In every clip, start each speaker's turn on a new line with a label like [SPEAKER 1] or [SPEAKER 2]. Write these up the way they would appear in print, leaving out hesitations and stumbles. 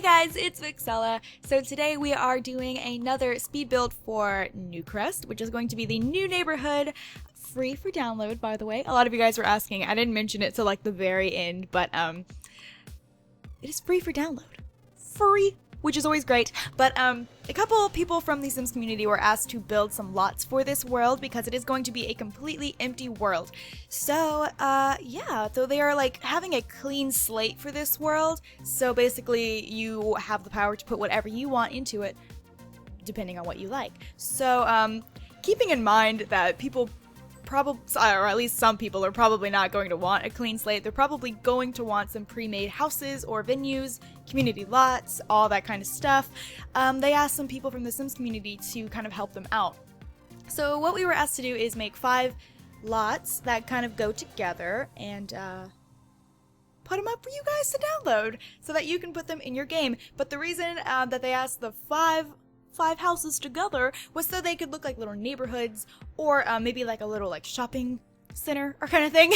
[SPEAKER 1] guys, it's Vixella. So today we are doing another speed build for Newcrest, which is going to be the new neighborhood, free for download, by the way. A lot of you guys were asking. I didn't mention it till like the very end, but it is free for download. Free, which is always great. But a couple people from the Sims community were asked to build some lots for this world because it is going to be a completely empty world. So yeah, so they are like having a clean slate for this world. So basically you have the power to put whatever you want into it, depending on what you like. So keeping in mind that people probably, or at least some people, are probably not going to want a clean slate. They're probably going to want some pre-made houses or venues, community lots, all that kind of stuff. They asked some people from the Sims community to kind of help them out. So what we were asked to do is make 5 lots that kind of go together and put them up for you guys to download so that you can put them in your game. But the reason that they asked the five houses together was so they could look like little neighborhoods or maybe like a little like shopping center or kind of thing.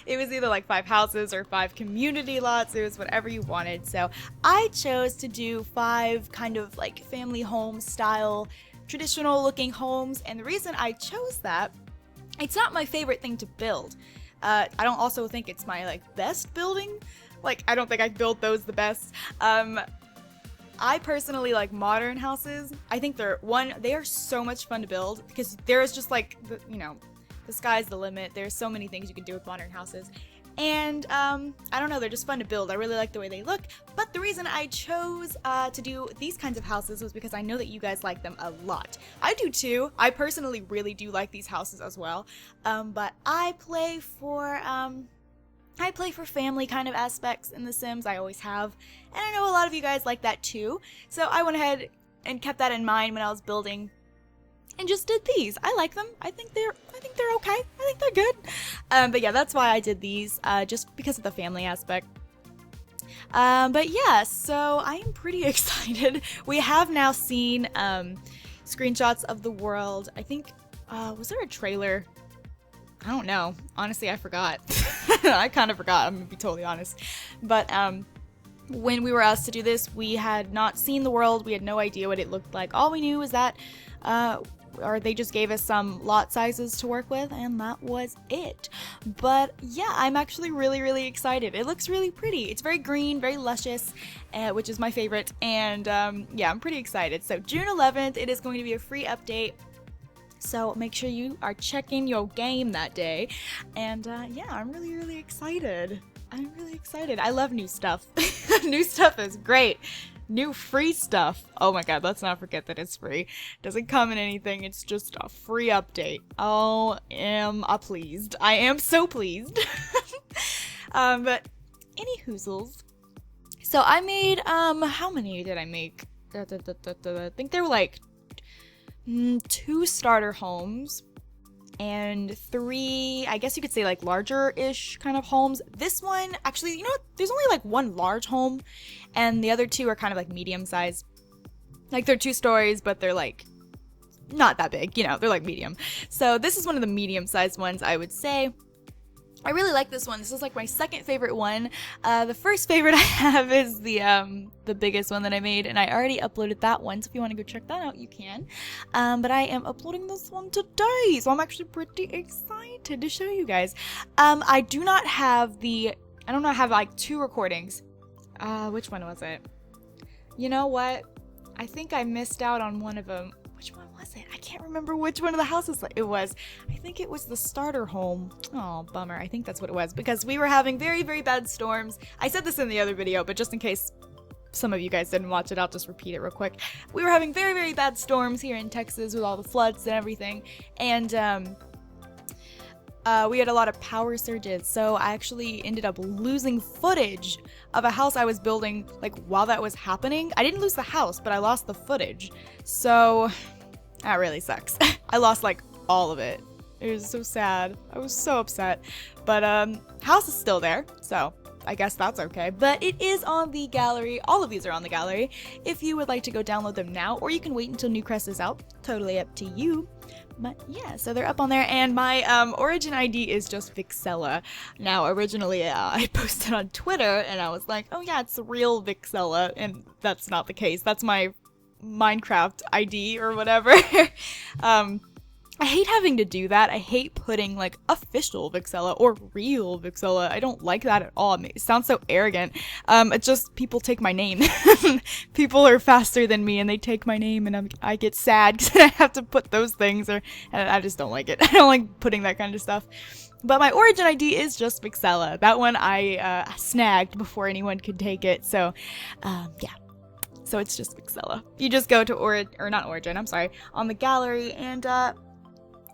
[SPEAKER 1] It was either like 5 houses or 5 community lots. It was whatever you wanted. So I chose to do 5 kind of like family home style, traditional looking homes. And the reason I chose that, it's not my favorite thing to build. I don't also think it's my like best building. Like I don't think I built those the best. I personally like modern houses. I think they are so much fun to build because there is just like, the sky's the limit. There's so many things you can do with modern houses. And I don't know, they're just fun to build. I really like the way they look. But the reason I chose to do these kinds of houses was because I know that you guys like them a lot. I do too. I personally really do like these houses as well. But I play for family kind of aspects in The Sims. I always have. And I know a lot of you guys like that too. So I went ahead and kept that in mind when I was building and just did these. I like them. I think they're okay. I think they're good. But yeah, that's why I did these, just because of the family aspect. But yeah, so I am pretty excited. We have now seen screenshots of the world. I think, was there a trailer? I don't know. Honestly, I forgot. I kind of forgot, I'm gonna be totally honest. But when we were asked to do this, we had not seen the world. We had no idea what it looked like. All we knew was that, or they just gave us some lot sizes to work with, and that was it. But yeah, I'm actually really, really excited. It looks really pretty. It's very green, very luscious, which is my favorite. And yeah, I'm pretty excited. So June 11th, it is going to be a free update. So make sure you are checking your game that day. And yeah, I'm really, really excited. I'm really excited. I love new stuff. New stuff is great. New free stuff. Oh my god, let's not forget that it's free. Doesn't come in anything. It's just a free update. Oh, am I pleased. I am so pleased. But any hoozles. So I made, how many did I make? I think there were like 2 starter homes and 3, I guess you could say like larger-ish kind of homes. This one, actually, you know what? There's only like 1 large home and the other 2 are kind of like medium size. Like they're 2 stories, but they're like not that big, they're like medium. So this is one of the medium-sized ones, I would say. I really like this one. This is like my second favorite one. The first favorite I have is the biggest one that I made, and I already uploaded that one, so if you want to go check that out, you can. But I am uploading this one today, so I'm actually pretty excited to show you guys. I do not have I have like 2 recordings. Which one was it? You know what? I think I missed out on one of them. Which one was it? I can't remember which one of the houses it was. I think it was the starter home. Oh, bummer. I think that's what it was because we were having very, very bad storms. I said this in the other video, but just in case some of you guys didn't watch it, I'll just repeat it real quick. We were having very, very bad storms here in Texas with all the floods and everything. And we had a lot of power surges, so I actually ended up losing footage of a house I was building like while that was happening. I didn't lose the house, but I lost the footage. So that really sucks. I lost like all of it. It was so sad. I was so upset. But house is still there, so I guess that's okay. But it is on the gallery. All of these are on the gallery if you would like to go download them now, or you can wait until Newcrest is out. Totally up to you. But yeah, so they're up on there, and my origin ID is just Vixella. Now, originally I posted on Twitter, and I was like, oh yeah, it's the real Vixella, and that's not the case. That's my Minecraft ID or whatever. I hate having to do that. I hate putting, like, official Vixella or real Vixella. I don't like that at all. It sounds so arrogant. It's just people take my name. People are faster than me, and they take my name, and I get sad because I have to put those things, and I just don't like it. I don't like putting that kind of stuff. But my origin ID is just Vixella. That one I snagged before anyone could take it, so, yeah. So it's just Vixella. You just go to on the gallery, and,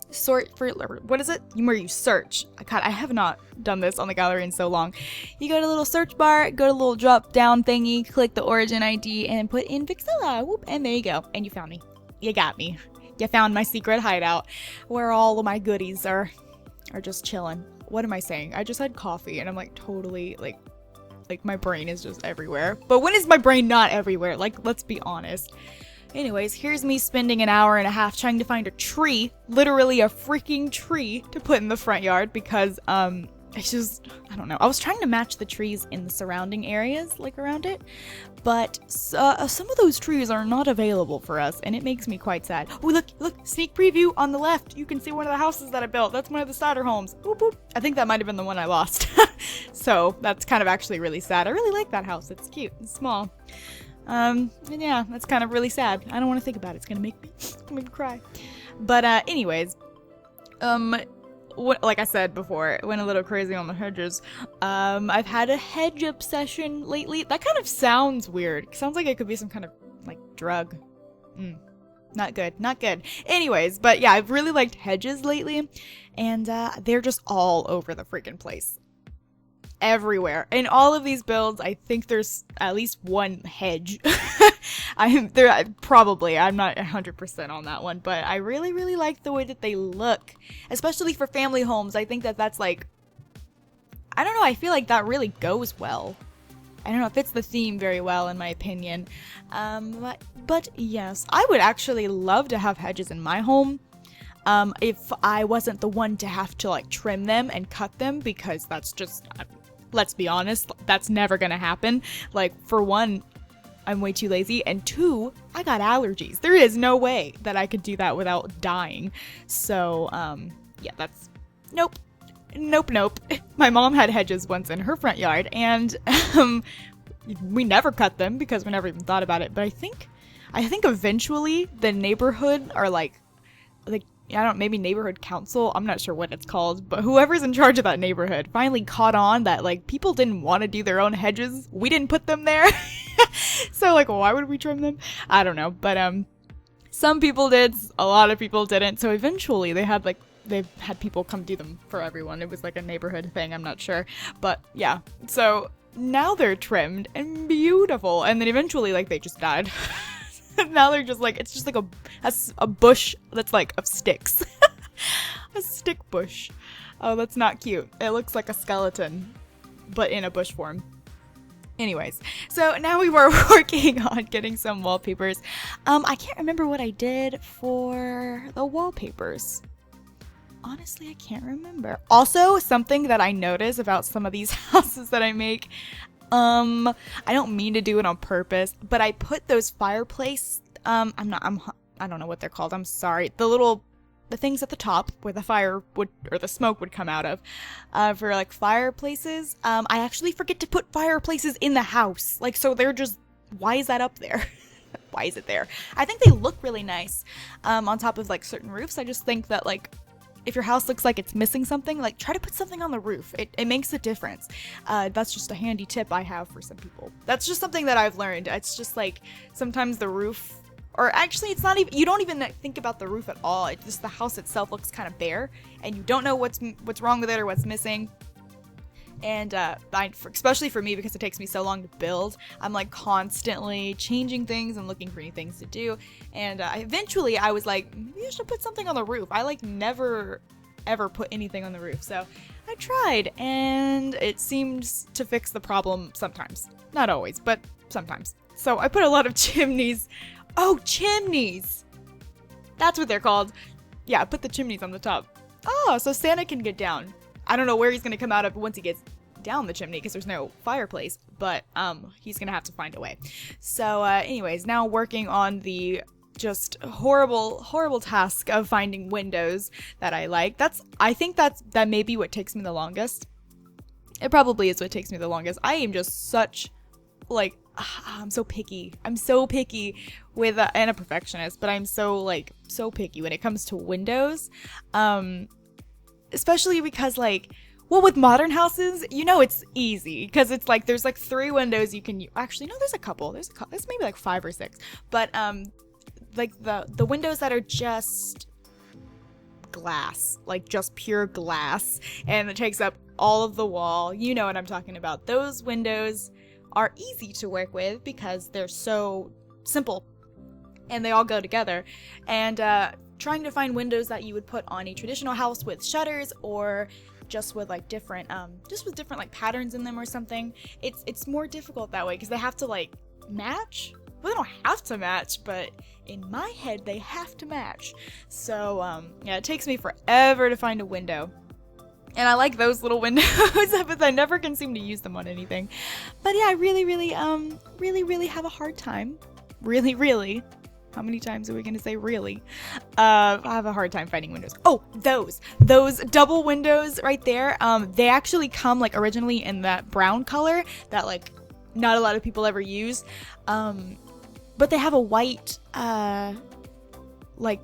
[SPEAKER 1] sort for, what is it? Where you search. I have not done this on the gallery in so long. You go to a little search bar, go to a little drop down thingy, click the origin ID, and put in Vixella. Whoop, and there you go. And you found me. You got me. You found my secret hideout where all of my goodies are just chilling. What am I saying? I just had coffee and I'm like totally like my brain is just everywhere. But when is my brain not everywhere? Like, let's be honest. Anyways, here's me spending an hour and a half trying to find a tree, literally a freaking tree, to put in the front yard because, it's just, I don't know. I was trying to match the trees in the surrounding areas, like around it, but some of those trees are not available for us, and it makes me quite sad. Oh, look, sneak preview on the left. You can see one of the houses that I built. That's one of the starter homes. Boop, boop. I think that might have been the one I lost. So that's kind of actually really sad. I really like that house. It's cute. It's small. And yeah, that's kind of really sad. I don't want to think about it. It's gonna make me cry. But, anyways, like I said before, went a little crazy on the hedges. I've had a hedge obsession lately. That kind of sounds weird. It sounds like it could be some kind of, like, drug. Not good. Anyways, but yeah, I've really liked hedges lately, and, they're just all over the freaking place. Everywhere. In all of these builds, I think there's at least one hedge. I'm not 100% on that one, but I really, really like the way that they look, especially for family homes. I think that's like, I don't know, I feel like that really goes well. I don't know, it fits the theme very well in my opinion. But yes, I would actually love to have hedges in my home. If I wasn't the one to have to like trim them and cut them, because that's just, let's be honest, that's never gonna happen. Like, for one, I'm way too lazy, and two, I got allergies. There is no way that I could do that without dying. So, yeah, that's, nope. My mom had hedges once in her front yard, and, we never cut them because we never even thought about it, but I think eventually the neighborhood, or like, I don't, maybe neighborhood council, I'm not sure what it's called, but whoever's in charge of that neighborhood finally caught on that, like, people didn't want to do their own hedges. We didn't put them there. So, like, why would we trim them? I don't know, but, some people did, a lot of people didn't, so eventually they had people come do them for everyone. It was like a neighborhood thing, I'm not sure, but yeah, so now they're trimmed and beautiful, and then eventually, like, they just died. Now they're just like, it's just like a bush that's like of sticks. A stick bush. Oh, that's not cute. It looks like a skeleton, but in a bush form. Anyways, so now we were working on getting some wallpapers. I can't remember what I did for the wallpapers. Honestly, I can't remember. Also, something that I notice about some of these houses that I make, I don't mean to do it on purpose, but I put those fireplace, I don't know what they're called, I'm sorry, the things at the top where the fire would, or the smoke would come out of, for like fireplaces, I actually forget to put fireplaces in the house, like, so they're just, why is that up there? Why is it there? I think they look really nice, on top of like certain roofs. I just think that, like, if your house looks like it's missing something, like, try to put something on the roof. It makes a difference. That's just a handy tip I have for some people. That's just something that I've learned. It's just like, sometimes the roof, or actually it's not even, you don't even think about the roof at all. It's just the house itself looks kind of bare, and you don't know what's wrong with it or what's missing. And especially for me, because it takes me so long to build, I'm like constantly changing things and looking for new things to do. And eventually I was like, maybe I should put something on the roof. I like never ever put anything on the roof. So I tried, and it seems to fix the problem sometimes. Not always, but sometimes. So I put a lot of chimneys. Oh, chimneys! That's what they're called. Yeah, put the chimneys on the top. Oh, so Santa can get down. I don't know where he's gonna come out of once he gets down the chimney because there's no fireplace, but he's gonna have to find a way. So anyways, now working on the just horrible task of finding windows that I like. I think that may be what takes me the longest. It probably is what takes me the longest. I am just such like I'm so picky. I'm so picky with and a perfectionist, but I'm so picky when it comes to windows. Especially because like, well, with modern houses, you know, it's easy because it's like there's like 3 windows you can use. Actually, no, there's a couple. There's maybe like 5 or 6. But like the windows that are just glass, like just pure glass, and it takes up all of the wall. You know what I'm talking about. Those windows are easy to work with because they're so simple and they all go together. And trying to find windows that you would put on a traditional house with shutters or just with like different like patterns in them or something, it's more difficult that way because they have to like match. Well, they don't have to match, but in my head they have to match. So yeah, it takes me forever to find a window. And I like those little windows, but I never can seem to use them on anything. But yeah, I really have a hard time. Really. How many times are we gonna say really? I have a hard time finding windows. Oh, those double windows right there. They actually come like originally in that brown color that like not a lot of people ever use. But they have a white like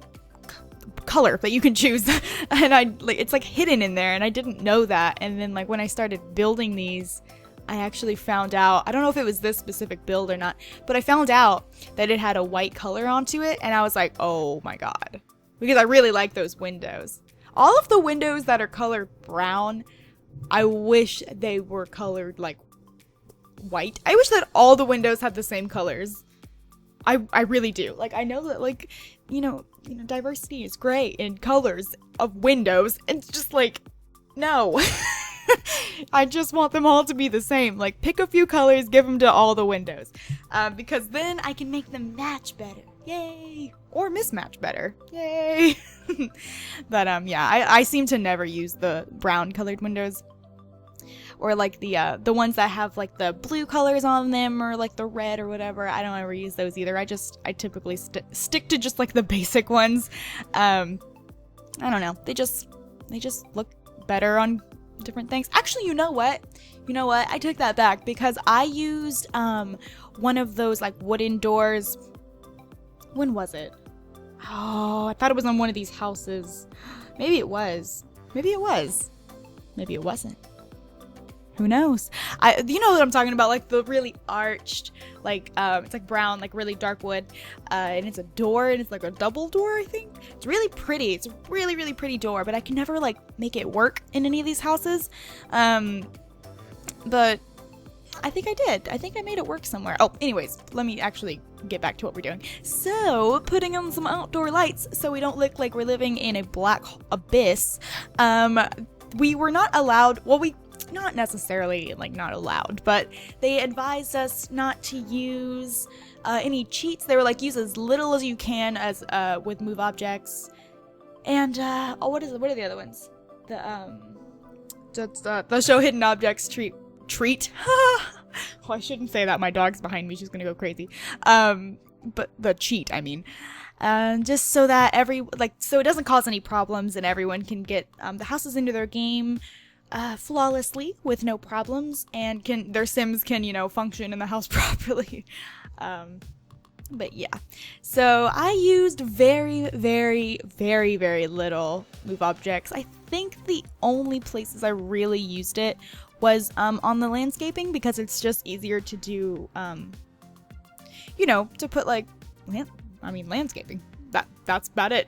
[SPEAKER 1] color that you can choose, and it's like hidden in there, and I didn't know that. And then like when I started building these, I actually found out, I don't know if it was this specific build or not, but I found out that it had a white color onto it, and I was like, oh my god, because I really like those windows. All of the windows that are colored brown, I wish they were colored like white. I wish that all the windows had the same colors. I really do. Like, I know that, like, you know, diversity is great in colors of windows. It's just like, no. I just want them all to be the same. Like, pick a few colors, give them to all the windows. Because then I can make them match better. Yay! Or mismatch better. Yay! But, yeah, I seem to never use the brown colored windows. Or like the ones that have like the blue colors on them or like the red or whatever. I don't ever use those either. I typically stick to just like the basic ones. I don't know. They just look better on different things. Actually, you know what? I took that back because I used one of those like wooden doors. When was it? Oh, I thought it was on one of these houses. Maybe it was. Maybe it was. Maybe it wasn't. Who knows? You know what I'm talking about, like the really arched, like it's like brown, like really dark wood, and it's a door, and it's like a double door, I think. It's really pretty. It's a really pretty door, but I can never like make it work in any of these houses. But I think I did. I think I made it work somewhere. Oh, anyways, let me actually get back to what we're doing. So, putting on some outdoor lights so we don't look like we're living in a black abyss. We were not allowed, well, we not necessarily like not allowed, but they advised us not to use any cheats. They were like, use as little as you can as with move objects. And what are the other ones? The show hidden objects treat. Oh, I shouldn't say that. My dog's behind me. She's gonna go crazy. But the cheat, I mean. Just so that so it doesn't cause any problems and everyone can get the houses into their game flawlessly with no problems, and their Sims can, function in the house properly. But yeah, so I used very little move objects. I think the only places I really used it was on the landscaping, because it's just easier to do, to put like, landscaping. That's about it.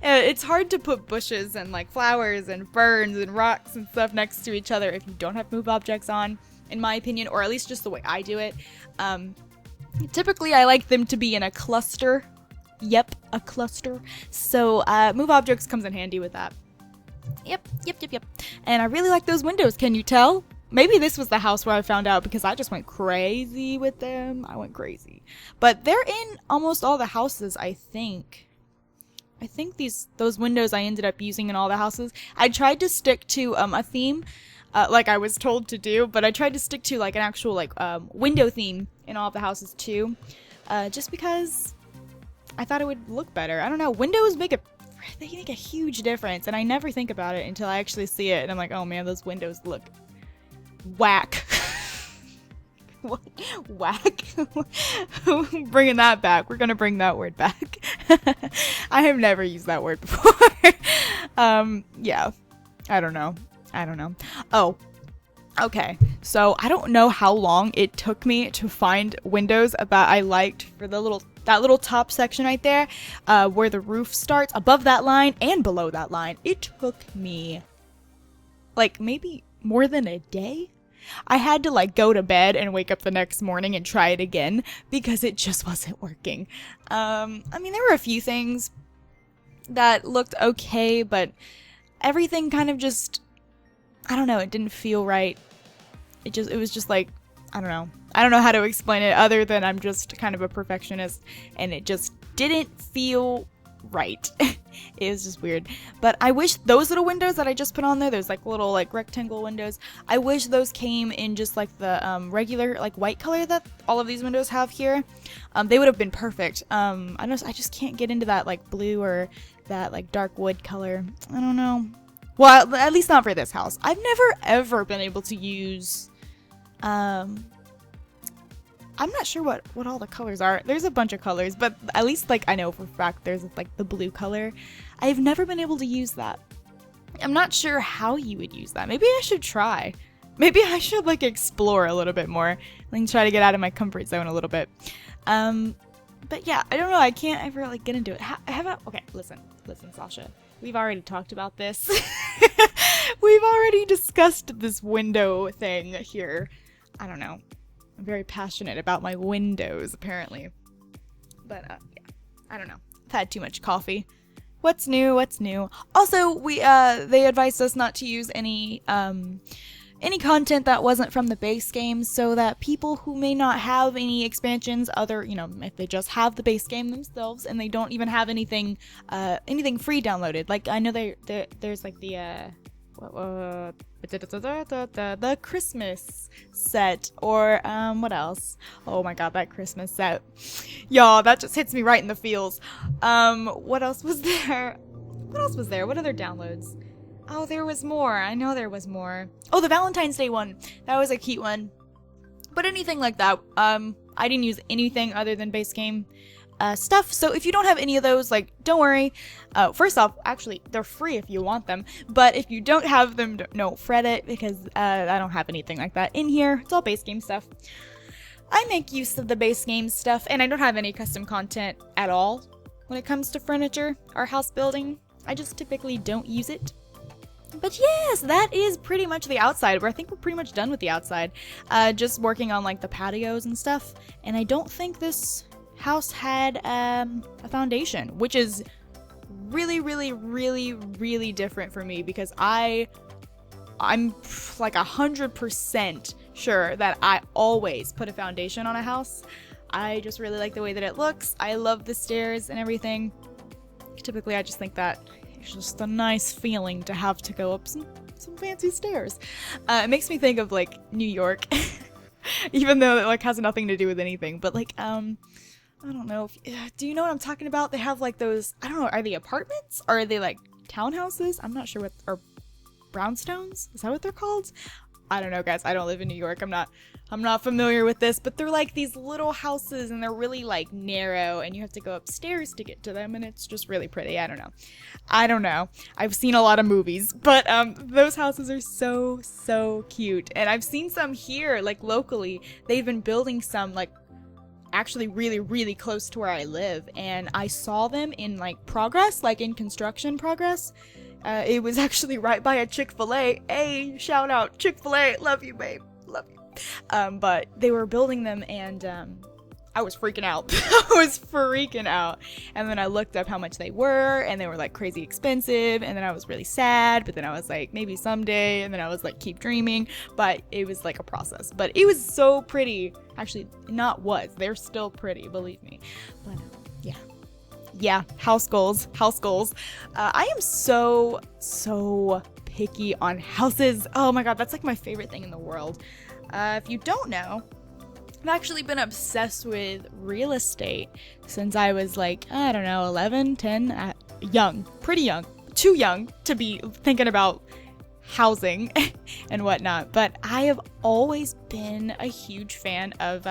[SPEAKER 1] It's hard to put bushes and like flowers and ferns and rocks and stuff next to each other if you don't have move objects on, in my opinion, or at least just the way I do it. Typically I like them to be in a cluster. Yep, a cluster. So move objects comes in handy with that. Yep. And I really like those windows, can you tell? Maybe this was the house where I found out, because I just went crazy with them. I went crazy. But they're in almost all the houses, I think. I think those windows I ended up using in all the houses. I tried to stick to a theme, like I was told to do, but I tried to stick to like an actual like window theme in all of the houses too, just because I thought it would look better. I don't know. Windows make a huge difference, and I never think about it until I actually see it, and I'm like, oh man, those windows look whack. What? Whack? Bringing that back. We're gonna bring that word back. I have never used that word before. Yeah. I don't know. Oh. Okay. So I don't know how long it took me to find windows that I liked for that little top section right there, where the roof starts above that line and below that line. It took me like maybe more than a day. I had to like go to bed and wake up the next morning and try it again because it just wasn't working. I mean, there were a few things that looked okay, but everything kind of just, I don't know, it didn't feel right. It was just like, I don't know. I don't know how to explain it other than I'm just kind of a perfectionist, and it just didn't feel right. It was just weird. But I wish those little windows that I just put on there, there's like little like rectangle windows, I wish those came in just like the regular like white color that all of these windows have here. They would have been perfect. I just can't get into that like blue or that like dark wood color. I don't know. Well, at least not for this house. I've never ever been able to use I'm not sure what all the colors are. There's a bunch of colors, but at least like I know for a fact there's like the blue color. I've never been able to use that. I'm not sure how you would use that. Maybe I should try. Maybe I should like explore a little bit more. Like try to get out of my comfort zone a little bit. But yeah, I don't know. I can't ever like get into it. Okay, listen, Sasha. We've already talked about this. We've already discussed this window thing here. I don't know. I'm very passionate about my windows, apparently. But, yeah. I don't know. I've had too much coffee. What's new? Also, they advised us not to use any content that wasn't from the base game, so that people who may not have any expansions, if they just have the base game themselves, and they don't even have anything free downloaded. Like, I know there's like the Christmas set, or what else? Oh my god, that Christmas set, y'all, that just hits me right in the feels. What else was there? What other downloads? Oh, there was more. I know there was more. Oh, the Valentine's Day one. That was a cute one. But anything like that, I didn't use anything other than base game stuff. So if you don't have any of those, like, don't worry. First off, actually, they're free if you want them. But if you don't have them, don't fret it, because I don't have anything like that in here. It's all base game stuff. I make use of the base game stuff, and I don't have any custom content at all when it comes to furniture or house building. I just typically don't use it. But yes, that is pretty much the outside. I think we're pretty much done with the outside. Just working on like the patios and stuff. And I don't think this house had a foundation, which is really, really, really, really different for me, because I'm like 100% sure that I always put a foundation on a house. I just really like the way that it looks. I love the stairs and everything. Typically, I just think that it's just a nice feeling to have to go up some fancy stairs. It makes me think of like New York, even though it like has nothing to do with anything. But like, I don't know. Do you know what I'm talking about? They have like those, I don't know, are they apartments? Or are they like townhouses? I'm not sure or brownstones? Is that what they're called? I don't know, guys. I don't live in New York. I'm not familiar with this, but they're like these little houses, and they're really like narrow, and you have to go upstairs to get to them, and it's just really pretty. I don't know. I've seen a lot of movies, but those houses are so cute. And I've seen some here, like locally. They've been building some like actually really, really close to where I live, and I saw them in like progress, like in construction progress. It was actually right by a Chick-fil-A. Hey, shout out Chick-fil-A. Love you, babe. Love you. But they were building them, and I was freaking out. And then I looked up how much they were, and they were like crazy expensive. And then I was really sad, but then I was like, maybe someday. And then I was like, keep dreaming. But it was like a process. But it was so pretty. Actually, they're still pretty, believe me. But yeah. Yeah, house goals, house goals. I am so picky on houses. Oh my god, that's like my favorite thing in the world. If you don't know, I've actually been obsessed with real estate since I was like, I don't know, 11, 10, young, pretty young, too young to be thinking about housing and whatnot, but I have always been a huge fan of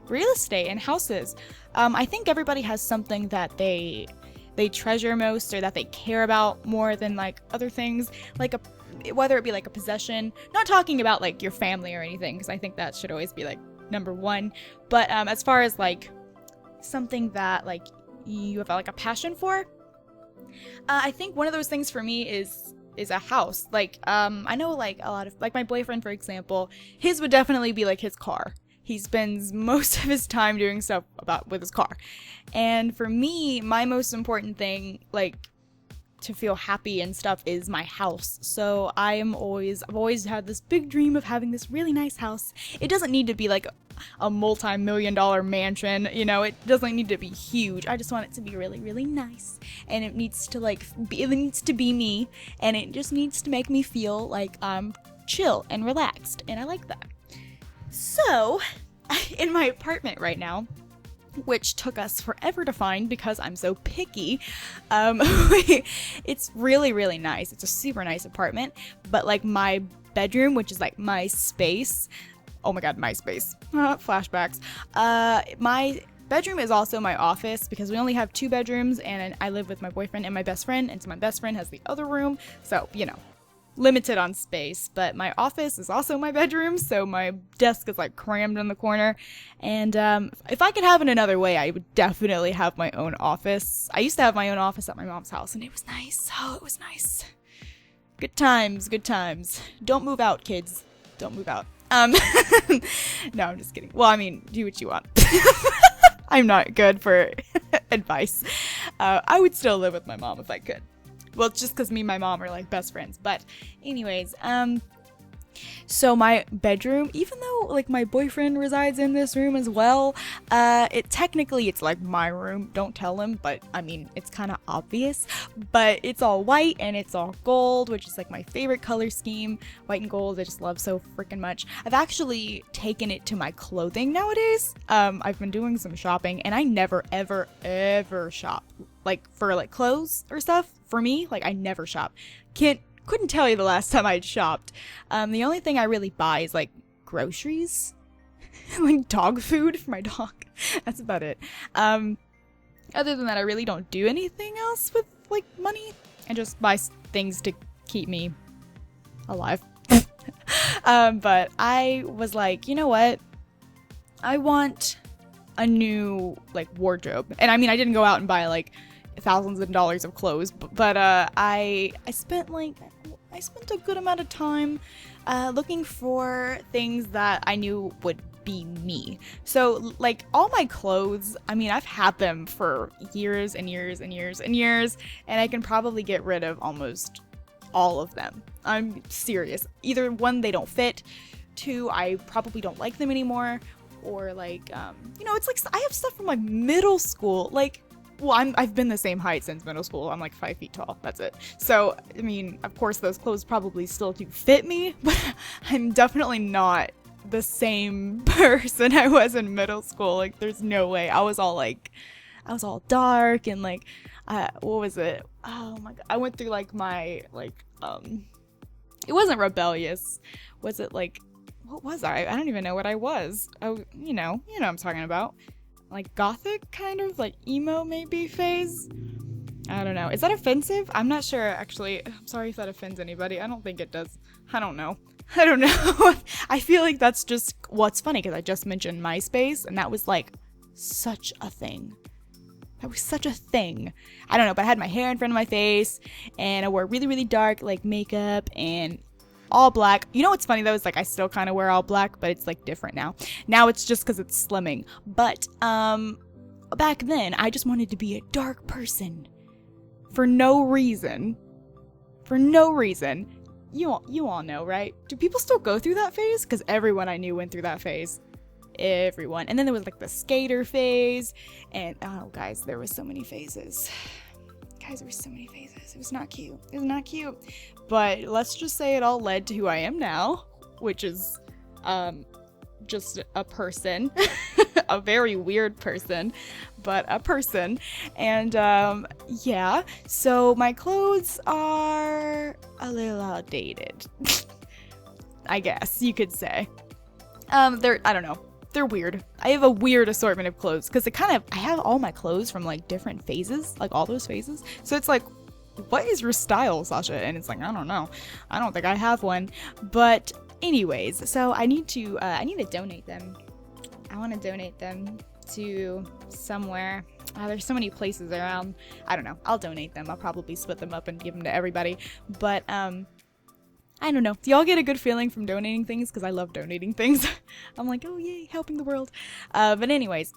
[SPEAKER 1] real estate and houses. I think everybody has something that they treasure most or that they care about more than like other things, like whether it be like a possession, not talking about like your family or anything, because I think that should always be like number one, but as far as like something that like you have like a passion for, I think one of those things for me is a house. Like I know like a lot of like my boyfriend, for example, his would definitely be like his car. He spends most of his time doing stuff with his car, and for me, my most important thing, like to feel happy and stuff, is my house. So I've always had this big dream of having this really nice house. It doesn't need to be like a multi-million-dollar mansion, you know, it doesn't need to be huge. I just want it to be really, really nice, and it needs to it needs to be me, and it just needs to make me feel like I'm chill and relaxed, and I like that. So, in my apartment right now, which took us forever to find because I'm so picky, it's really, really nice. It's a super nice apartment, but like my bedroom, which is like my space, oh my god, my space, flashbacks, my bedroom is also my office because we only have 2 bedrooms, and I live with my boyfriend and my best friend, and so my best friend has the other room, so, you know, limited on space. But my office is also my bedroom, so my desk is like crammed in the corner, and if I could have it another way, I would definitely have my own office. I used to have my own office at my mom's house, and it was nice. Oh, it was nice. Good times, good times. Don't move out, kids. Don't move out. No, I'm just kidding. Well, I mean, do what you want. I'm not good for advice. I would still live with my mom if I could. Well, it's just because me and my mom are like best friends. But anyways, so my bedroom, even though like my boyfriend resides in this room as well, it's like my room. Don't tell him, but I mean, it's kind of obvious. But it's all white and it's all gold, which is like my favorite color scheme. White and gold, I just love so freaking much. I've actually taken it to my clothing nowadays. I've been doing some shopping, and I never ever shop like for like clothes or stuff. For me, like I never shop. Couldn't tell you the last time I'd shopped. The only thing I really buy is like groceries, like dog food for my dog. That's about it. Other than that, I really don't do anything else with like money. I just buy things to keep me alive. But I was like, you know what? I want a new like wardrobe. And I mean, I didn't go out and buy like thousands of dollars of clothes, but I spent a good amount of time looking for things that I knew would be me. So like all my clothes, I mean, I've had them for years and years and years and years, and I can probably get rid of almost all of them. I'm serious. Either 1, they don't fit, 2, I probably don't like them anymore, or like you know, it's like I have stuff from like middle school, like, well, I've been the same height since middle school. I'm like 5 feet tall. That's it. So, I mean, of course, those clothes probably still do fit me, but I'm definitely not the same person I was in middle school. Like, there's no way. I was all dark and like, what was it? Oh my god. I went through like my, like, it wasn't rebellious. Was it like, what was I? I don't even know what I was. You know what I'm talking about. Like gothic kind of, like emo maybe phase. I don't know. Is that offensive? I'm not sure actually. I'm sorry if that offends anybody. I don't think it does. I don't know. I feel like that's just what's funny, because I just mentioned MySpace, and that was like such a thing. I don't know, but I had my hair in front of my face, and I wore really, really dark like makeup and all black. You know what's funny though is like I still kind of wear all black, but it's like different now. Now it's just because it's slimming. But back then I just wanted to be a dark person for no reason. You all know, right? Do people still go through that phase? Because everyone I knew went through that phase. everyone. And then there was like the skater phase, and oh guys, there were so many phases. Guys, there were so many phases. It was not cute. It was not cute. But let's just say it all led to who I am now, which is just a person. A very weird person, but a person. And yeah, so my clothes are a little outdated. I guess you could say. I don't know. They're weird. I have a weird assortment of clothes because I have all my clothes from like different phases, like all those phases. So it's like, what is your style, Sasha? And it's like, I don't know. I don't think I have one. But anyways, so I need to donate them. I want to donate them to somewhere. There's so many places around. I don't know. I'll donate them. I'll probably split them up and give them to everybody. But I don't know. Do y'all get a good feeling from donating things? Because I love donating things. I'm like, oh yay, helping the world. But anyways,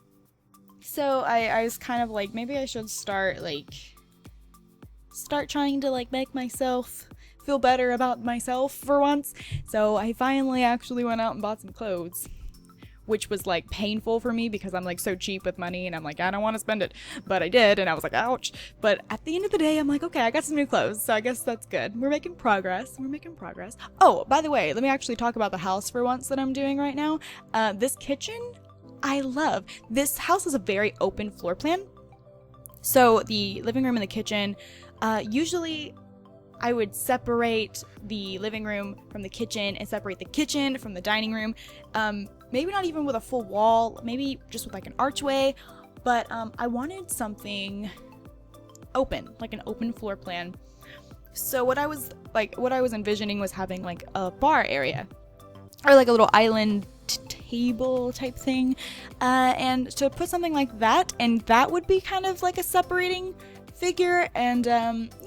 [SPEAKER 1] so I was kind of like, maybe I should start trying to like make myself feel better about myself for once. So I finally actually went out and bought some clothes, which was like painful for me because I'm like so cheap with money and I'm like, I don't want to spend it, but I did, and I was like, ouch. But at the end of the day, I'm like, okay, I got some new clothes, so I guess that's good. We're making progress. Oh, by the way, let me actually talk about the house for once that I'm doing right now. This kitchen, I love. This house is a very open floor plan. So the living room and the kitchen, usually I would separate the living room from the kitchen and separate the kitchen from the dining room. Maybe not even with a full wall, maybe just with like an archway, but I wanted something open, like an open floor plan. So what I was envisioning was having like a bar area or like a little island table type thing, and to put something like that, and that would be kind of like a separating figure, and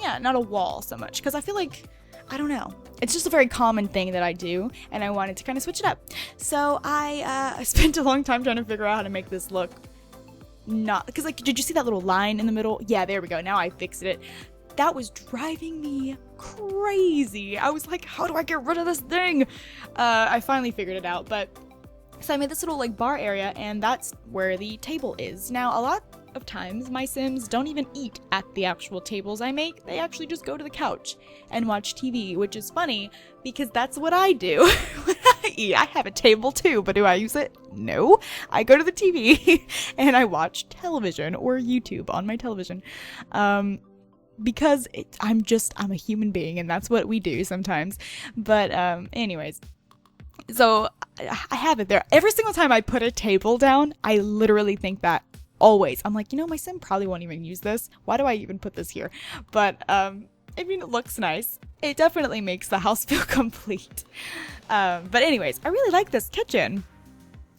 [SPEAKER 1] yeah, not a wall so much, because I feel like, I don't know, it's just a very common thing that I do, and I wanted to kind of switch it up. So I spent a long time trying to figure out how to make this look not, because like, did you see that little line in the middle? Yeah, there we go. Now I fixed it. That was driving me crazy. I was like, how do I get rid of this thing? I finally figured it out, but so I made this little like bar area, and that's where the table is. Now, a lot of times my Sims don't even eat at the actual tables I make. They actually just go to the couch and watch TV, which is funny because that's what I do when I eat. I have a table too, but do I use it? No. I go to the TV and I watch television or YouTube on my television. Because I'm a human being, and that's what we do sometimes. But anyways, so I have it there. Every single time I put a table down, I literally think that. Always. I'm like, my Sim probably won't even use this. Why do I even put this here? But, I mean, it looks nice. It definitely makes the house feel complete. But anyways, I really like this kitchen.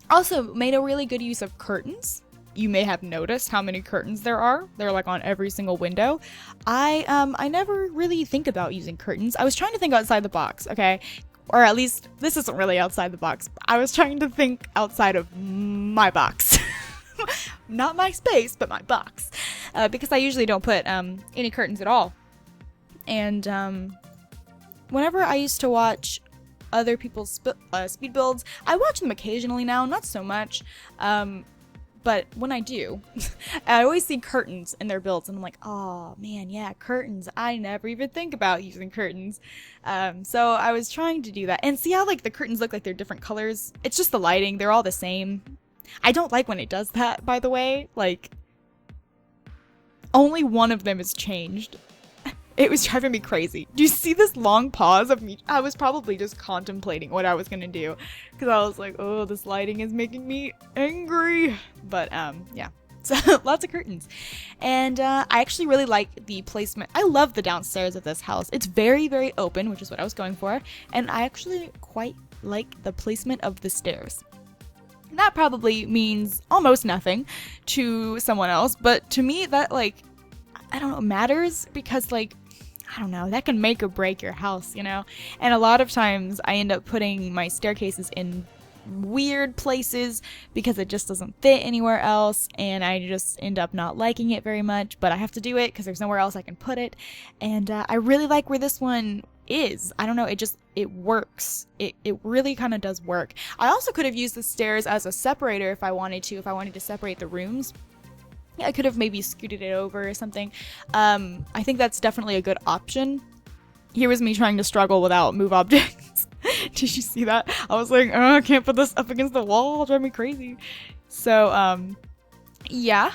[SPEAKER 1] Also, made a really good use of curtains. You may have noticed how many curtains there are. They're like on every single window. I never really think about using curtains. I was trying to think outside the box, okay? Or at least, this isn't really outside the box. I was trying to think outside of my box. Not my space, but my box, because I usually don't put any curtains at all. And whenever I used to watch other people's speed builds, I watch them occasionally now, not so much, but when I do, I always see curtains in their builds, and I'm like, oh man, yeah, curtains. I never even think about using curtains. So I was trying to do that, and see how like the curtains look like they're different colors? It's just the lighting, they're all the same. I don't like when it does that, by the way. Like, only one of them is changed. It was driving me crazy. Do you see this long pause of me? I was probably just contemplating what I was gonna do, because I was like, oh, this lighting is making me angry. But yeah, so lots of curtains. And I actually really like the placement. I love the downstairs of this house. It's very, very open, which is what I was going for. And I actually quite like the placement of the stairs. That probably means almost nothing to someone else, but to me that, like, I don't know, matters, because, like, I don't know, that can make or break your house, And a lot of times I end up putting my staircases in weird places because it just doesn't fit anywhere else, and I just end up not liking it very much, but I have to do it because there's nowhere else I can put it. And I really like where this one is. I don't know, it works. It really kind of does work. I also could have used the stairs as a separator if I wanted to separate the rooms. I could have maybe scooted it over or something. I think that's definitely a good option. Here was me trying to struggle without move objects. Did you see that? I was like, oh, I can't put this up against the wall. It'll drive me crazy. So, yeah,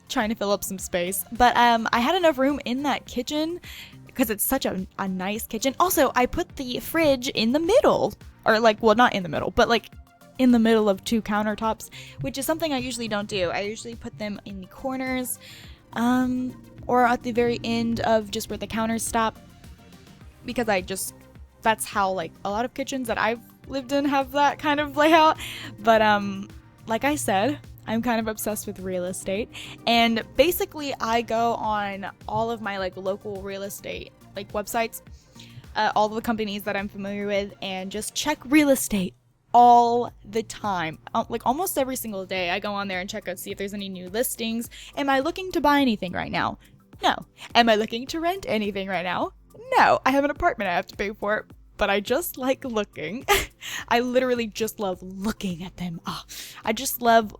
[SPEAKER 1] trying to fill up some space. But I had enough room in that kitchen because it's such a nice kitchen. Also, I put the fridge in the middle. Or like, well, not in the middle, but like in the middle of 2 countertops, which is something I usually don't do. I usually put them in the corners, or at the very end of just where the counters stop, because that's how like a lot of kitchens that I've lived in have that kind of layout. But like I said, I'm kind of obsessed with real estate, and basically I go on all of my like local real estate like websites, all the companies that I'm familiar with, and just check real estate all the time. Like almost every single day I go on there and check out, see if there's any new listings. Am I looking to buy anything right now? No. Am I looking to rent anything right now? No. I have an apartment I have to pay for, but I just like looking. I literally just love looking at them. I just love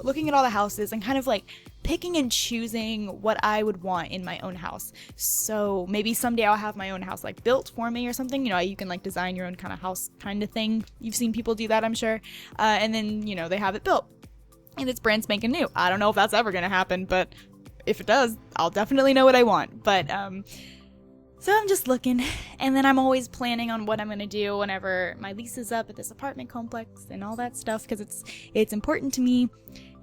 [SPEAKER 1] looking at all the houses and kind of like picking and choosing what I would want in my own house. So maybe someday I'll have my own house like built for me or something. You know, you can like design your own kind of house kind of thing. You've seen people do that, I'm sure. And then, you know, they have it built and it's brand spanking new. I don't know if that's ever gonna happen, but if it does, I'll definitely know what I want. But so I'm just looking, and then I'm always planning on what I'm gonna do whenever my lease is up at this apartment complex and all that stuff, because it's important to me.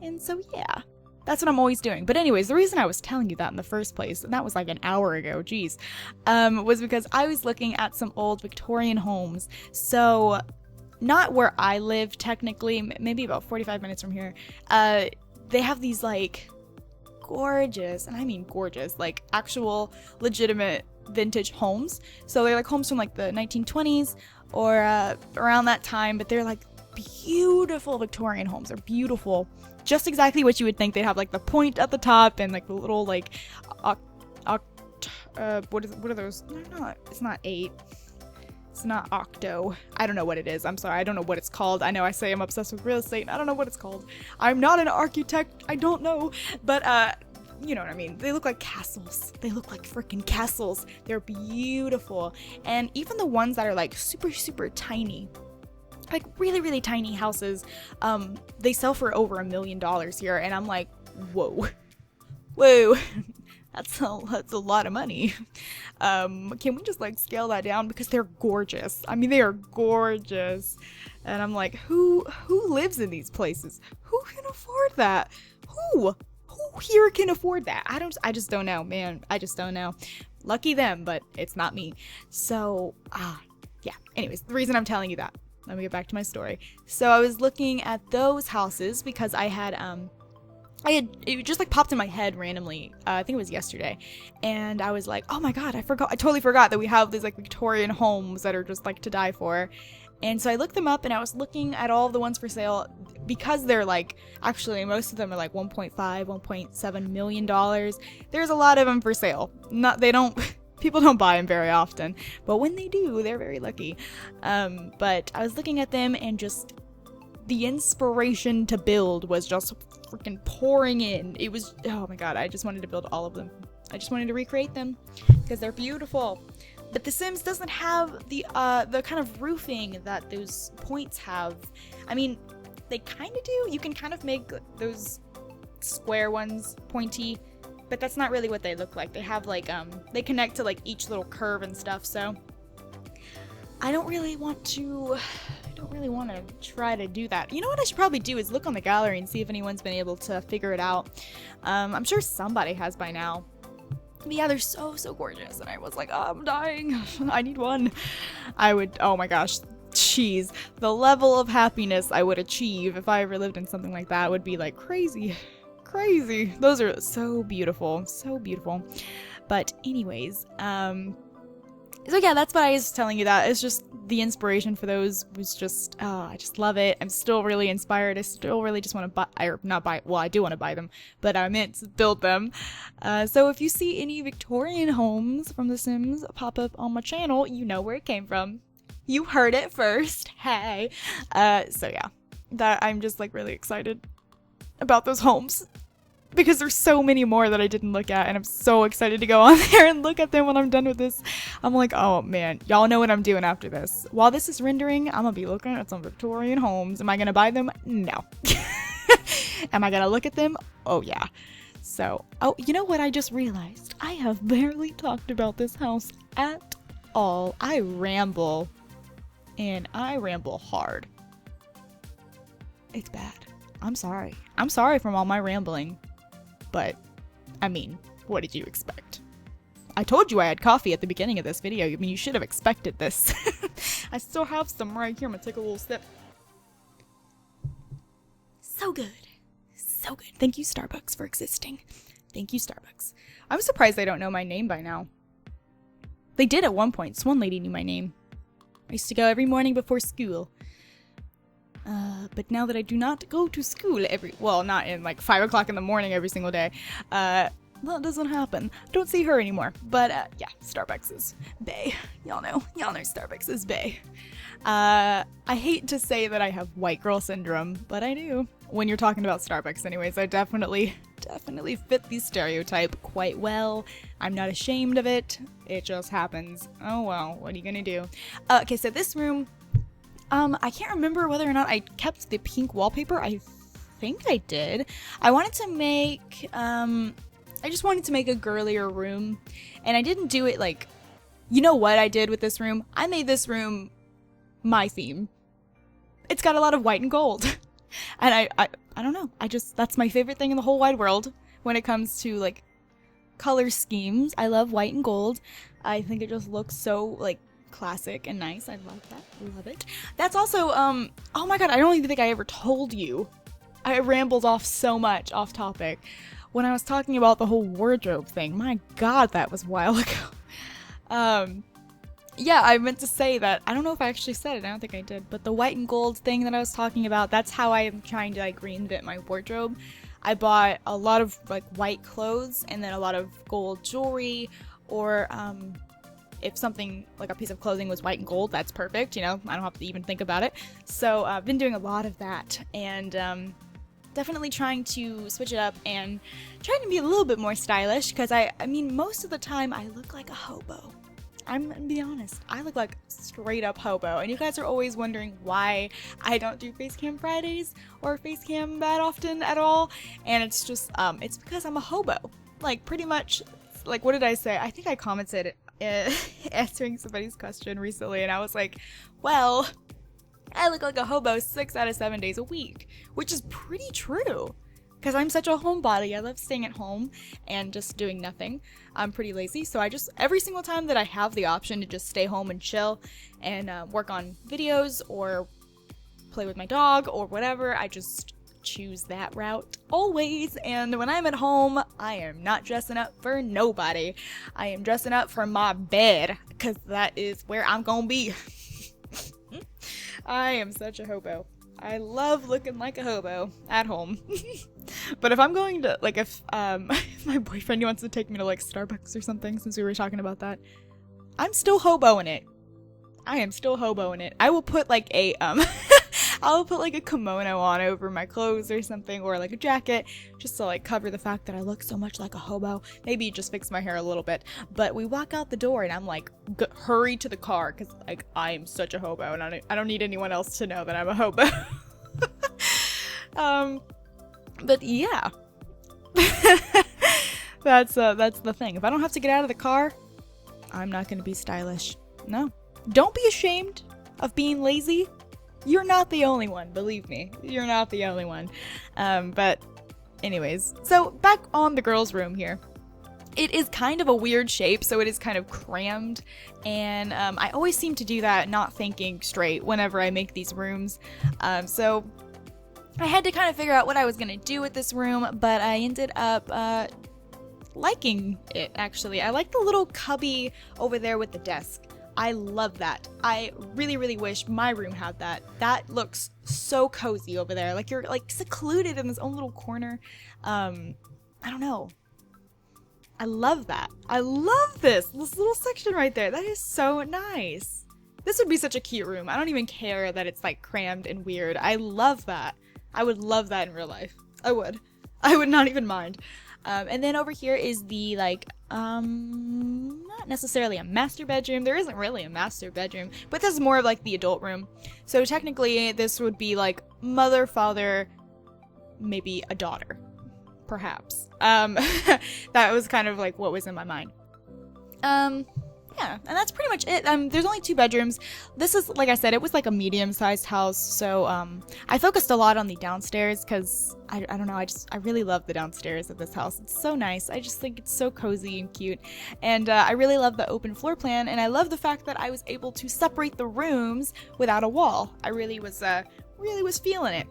[SPEAKER 1] And so yeah, that's what I'm always doing. But anyways, the reason I was telling you that in the first place, and that was like an hour ago, geez, was because I was looking at some old Victorian homes. So not where I live technically, maybe about 45 minutes from here. They have these like gorgeous, and I mean gorgeous, like actual legitimate vintage homes. So they're like homes from like the 1920s or around that time, but they're like beautiful Victorian homes. They're beautiful, just exactly what you would think. They have like the point at the top and like the little like what are those? It's not 8. It's not octo. I don't know what it is. I'm sorry. I don't know what it's called. I know I say I'm obsessed with real estate and I don't know what it's called. I'm not an architect. I don't know. But you know what I mean. They look like castles. They look like freaking castles. They're beautiful. And even the ones that are like super, super tiny, like really, really tiny houses, they sell for over $1 million here. And I'm like, whoa. That's a lot of money. Can we just like scale that down? Because they're gorgeous. I mean, they are gorgeous. And I'm like, who lives in these places? Who can afford that? Who here can afford that? I just don't know, man. I just don't know. Lucky them, but it's not me. So, yeah. Anyways, the reason I'm telling you that, let me get back to my story. So I was looking at those houses because it just like popped in my head randomly. I think it was yesterday. And I was like, oh my God, I totally forgot that we have these like Victorian homes that are just like to die for. And so I looked them up and I was looking at all of the ones for sale because they're like, actually most of them are like $1.7 million. There's a lot of them for sale. People don't buy them very often, but when they do, they're very lucky. But I was looking at them and just the inspiration to build was just freaking pouring in. It was, oh my God, I just wanted to build all of them. I just wanted to recreate them because they're beautiful. But The Sims doesn't have the kind of roofing that those points have. I mean, they kind of do. You can kind of make those square ones pointy, but that's not really what they look like. They have like, they connect to like each little curve and stuff, so I don't really want to try to do that. You know what I should probably do is look on the gallery and see if anyone's been able to figure it out. I'm sure somebody has by now. But yeah, they're so gorgeous, and I was like, oh, I'm dying. I need one. Oh my gosh, jeez. The level of happiness I would achieve if I ever lived in something like that would be like crazy. Those are so beautiful. But anyways, So yeah, that's what I was telling you. That it's just the inspiration for those was just, I just love it. I'm still really inspired. I still really just want to buy, or not buy, well, I do want to buy them, but I meant to build them. So if you see any Victorian homes from The Sims pop up on my channel, you know where it came from. You heard it first. Hey. So yeah, that I'm just like really excited about those homes. Because there's so many more that I didn't look at, and I'm so excited to go on there and look at them when I'm done with this. I'm like, oh man, y'all know what I'm doing after this. While this is rendering, I'm gonna be looking at some Victorian homes. Am I gonna buy them? No. Am I gonna look at them? Oh yeah. So, oh, you know what I just realized? I have barely talked about this house at all. I ramble, and I ramble hard. It's bad. I'm sorry. I'm sorry from all my rambling. But, I mean, what did you expect? I told you I had coffee at the beginning of this video. I mean, you should have expected this. I still have some right here. I'm gonna take a little sip. So good. So good. Thank you, Starbucks, for existing. Thank you, Starbucks. I'm surprised they don't know my name by now. They did at one point. Swan Lady knew my name. I used to go every morning before school. But now that I do not go to school well, not in like 5 o'clock in the morning every single day, that doesn't happen. Don't see her anymore. But, yeah, Starbucks is bae. Y'all know Starbucks is bae. I hate to say that I have white girl syndrome, but I do. When you're talking about Starbucks anyways, I definitely fit the stereotype quite well. I'm not ashamed of it. It just happens. Oh well, what are you gonna do? Okay, so this room, I can't remember whether or not I kept the pink wallpaper. I think I did. I wanted to make, I just wanted to make a girlier room, and I didn't do it like, you know what I did with this room? I made this room my theme. It's got a lot of white and gold. And I don't know. That's my favorite thing in the whole wide world when it comes to like color schemes. I love white and gold. I think it just looks so like classic and nice. I love that. Love it. That's also, oh my god, I don't even think I ever told you. I rambled off so much off topic when I was talking about the whole wardrobe thing. My god, that was a while ago. Yeah, I meant to say that. I don't know if I actually said it. I don't think I did. But the white and gold thing that I was talking about, that's how I am trying to like reinvent my wardrobe. I bought a lot of like white clothes and then a lot of gold jewelry, or if something like a piece of clothing was white and gold, that's perfect. You know, I don't have to even think about it. So I've been doing a lot of that, and definitely trying to switch it up and trying to be a little bit more stylish, because I mean, most of the time I look like a hobo. I'm gonna be honest, I look like straight up hobo, and you guys are always wondering why I don't do Facecam Fridays or Facecam that often at all, and it's just, it's because I'm a hobo. Like, pretty much, like, what did I say? I think I commented answering somebody's question recently, and I was like, well, I look like a hobo 6 out of 7 days a week, which is pretty true. Because I'm such a homebody. I love staying at home and just doing nothing. I'm pretty lazy, so I just, every single time that I have the option to just stay home and chill and work on videos or play with my dog or whatever, I just choose that route always. And when I'm at home, I am not dressing up for nobody. I am dressing up for my bed, because that is where I'm gonna be. I am such a hobo. I love looking like a hobo at home. But if I'm going to, like, if my boyfriend wants to take me to, like, Starbucks or something, since we were talking about that, I'm still hoboing it. I am still hoboing it. I will put, like, a, I'll put, like, a kimono on over my clothes or something, or, like, a jacket, just to, like, cover the fact that I look so much like a hobo. Maybe just fix my hair a little bit. But we walk out the door, and I'm, like, hurry to the car, because, like, I am such a hobo, and I don't need anyone else to know that I'm a hobo. But yeah. That's the thing. If I don't have to get out of the car, I'm not gonna be stylish. No. Don't be ashamed of being lazy. You're not the only one, believe me. You're not the only one. But anyways, so back on the girls' room here. It is kind of a weird shape, so it is kind of crammed, and I always seem to do that not thinking straight whenever I make these rooms. So I had to kind of figure out what I was going to do with this room, but I ended up liking it, actually. I like the little cubby over there with the desk. I love that. I really, really wish my room had that. That looks so cozy over there. Like you're like secluded in this own little corner. I don't know. I love that. I love this little section right there. That is so nice. This would be such a cute room. I don't even care that it's like crammed and weird. I love that. I would love that in real life. I would not even mind. And then over here is the like, not necessarily a master bedroom. There isn't really a master bedroom, but this is more of like the adult room. So technically this would be like mother, father, maybe a daughter, perhaps. That was kind of like what was in my mind. Yeah, and that's pretty much it. There's only 2 bedrooms. This is, like I said, it was like a medium-sized house, so I focused a lot on the downstairs because I don't know, I really love the downstairs of this house. It's so nice. I just think it's so cozy and cute, and I really love the open floor plan, and I love the fact that I was able to separate the rooms without a wall. I really was feeling it,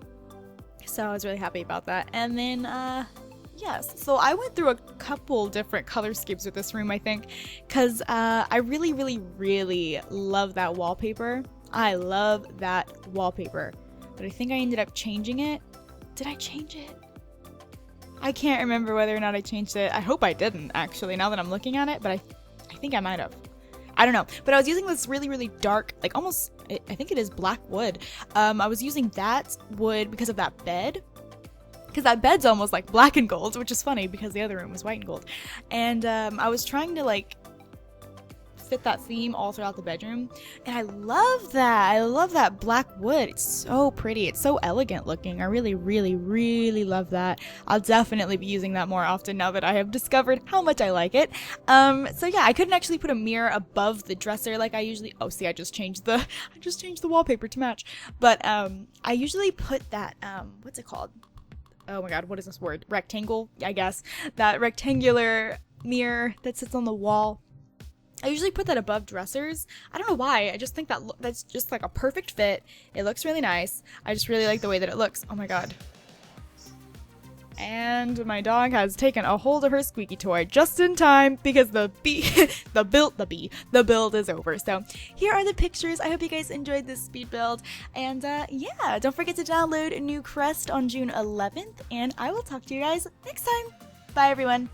[SPEAKER 1] so I was really happy about that. And then yes, so I went through a couple different color schemes with this room, I think, because I really, really, really love that wallpaper. I love that wallpaper, but I think I ended up changing it. Did I change it? I can't remember whether or not I changed it. I hope I didn't, actually, now that I'm looking at it, but I think I might have. I don't know, but I was using this really, really dark, like almost, I think it is black wood. I was using that wood because of that bed. Because that bed's almost like black and gold, which is funny because the other room was white and gold. And I was trying to like fit that theme all throughout the bedroom. And I love that. I love that black wood. It's so pretty. It's so elegant looking. I really, really, really love that. I'll definitely be using that more often now that I have discovered how much I like it. So yeah, I couldn't actually put a mirror above the dresser like I usually, oh see, I just changed the wallpaper to match. But I usually put that, what's it called? Oh my god, what is this word? Rectangle, I guess. That rectangular mirror that sits on the wall. I usually put that above dressers. I don't know why. I just think that's just like a perfect fit. It looks really nice. I just really like the way that it looks. Oh my god. And my dog has taken a hold of her squeaky toy just in time because the build is over. So here are the pictures. I hope you guys enjoyed this speed build. And yeah, don't forget to download Newcrest on June 11th. And I will talk to you guys next time. Bye everyone.